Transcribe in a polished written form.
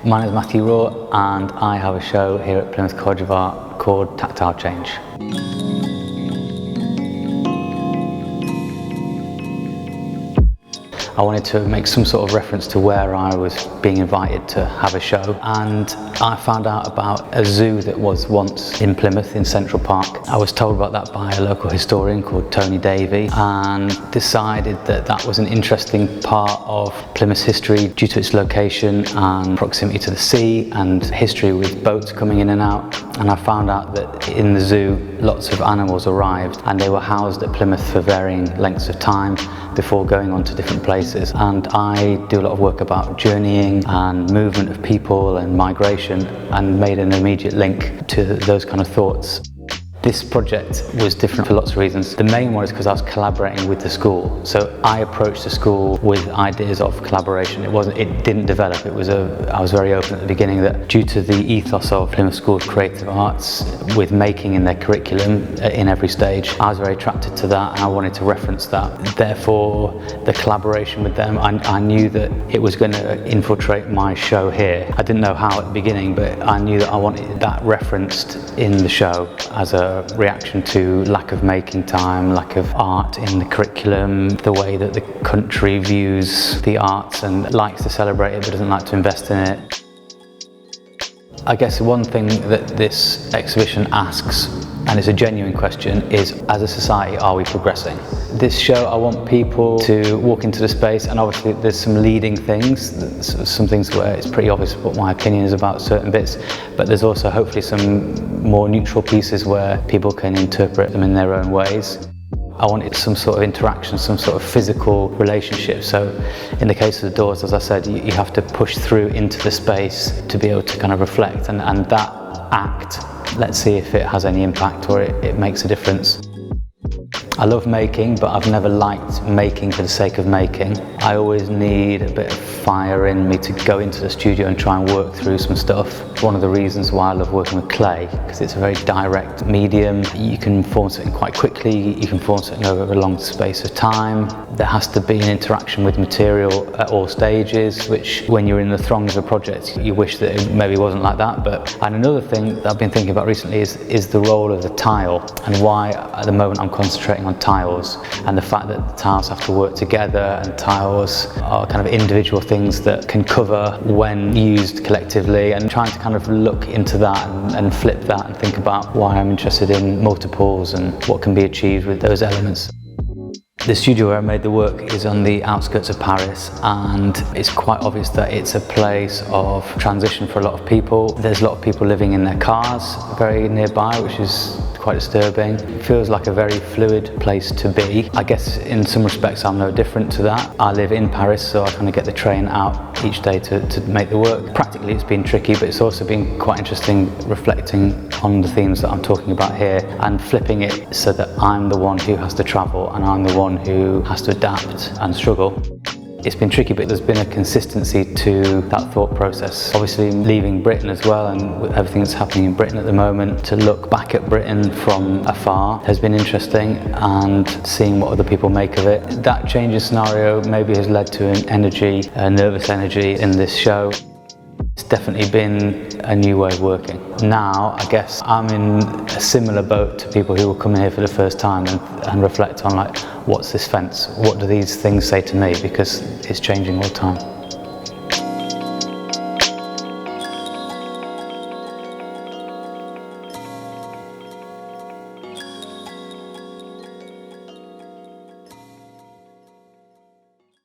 My name is Matthew Raw and I have a show here at Plymouth College of Art called Tactile Change. I wanted to make some sort of reference to where I was being invited to have a show, and I found out about a zoo that was once in Plymouth in Central Park. I was told about that by a local historian called Tony Davey and decided that that was an interesting part of Plymouth's history due to its location and proximity to the sea and history with boats coming in and out. And I found out that in the zoo lots of animals arrived and they were housed at Plymouth for varying lengths of time before going on to different places. And I do a lot of work about journeying and movement of people and migration, and made an immediate link to those kind of thoughts. This project was different for lots of reasons. The main one is because I was collaborating with the school. So I approached the school with ideas of collaboration. It didn't develop. I was very open at the beginning that due to the ethos of Plymouth School's creative arts with making in their curriculum in every stage, I was very attracted to that and I wanted to reference that. Therefore, the collaboration with them, I knew that it was going to infiltrate my show here. I didn't know how at the beginning, but I knew that I wanted that referenced in the show as a reaction to lack of making time, lack of art in the curriculum, the way that the country views the arts and likes to celebrate it but doesn't like to invest in it. I guess one thing that this exhibition asks, and it's a genuine question, is as a society, are we progressing? This show, I want people to walk into the space, and obviously there's some leading things, some things where it's pretty obvious what my opinion is about certain bits, but there's also hopefully some more neutral pieces where people can interpret them in their own ways. I wanted some sort of interaction, some sort of physical relationship. So in the case of the doors, as I said, you have to push through into the space to be able to kind of reflect, and that act, let's see if it has any impact or it makes a difference. I love making, but I've never liked making for the sake of making. I always need a bit of fire in me to go into the studio and try and work through some stuff. One of the reasons why I love working with clay, because it's a very direct medium. You can form something quite quickly, you can form something over a long space of time. There has to be an interaction with material at all stages, which when you're in the throngs of projects, you wish that it maybe wasn't like that. And another thing that I've been thinking about recently is the role of the tile, and why at the moment I'm concentrating on tiles, and the fact that the tiles have to work together, and tiles are kind of individual things that can cover when used collectively, and trying to kind of look into that and flip that and think about why I'm interested in multiples and what can be achieved with those elements. The studio where I made the work is on the outskirts of Paris, and it's quite obvious that it's a place of transition for a lot of people. There's a lot of people living in their cars very nearby, which is quite disturbing. It feels like a very fluid place to be. I guess in some respects I'm no different to that. I live in Paris, so I kind of get the train out each day to make the work. Practically it's been tricky, but it's also been quite interesting reflecting on the themes that I'm talking about here and flipping it so that I'm the one who has to travel and I'm the one who has to adapt and struggle. It's been tricky, but there's been a consistency to that thought process. Obviously leaving Britain as well, and with everything that's happening in Britain at the moment, to look back at Britain from afar has been interesting, and seeing what other people make of it. That change in scenario maybe has led to an energy, a nervous energy in this show. It's definitely been a new way of working. Now, I guess I'm in a similar boat to people who will come in here for the first time and reflect on, like, what's this fence? What do these things say to me? Because it's changing all the time.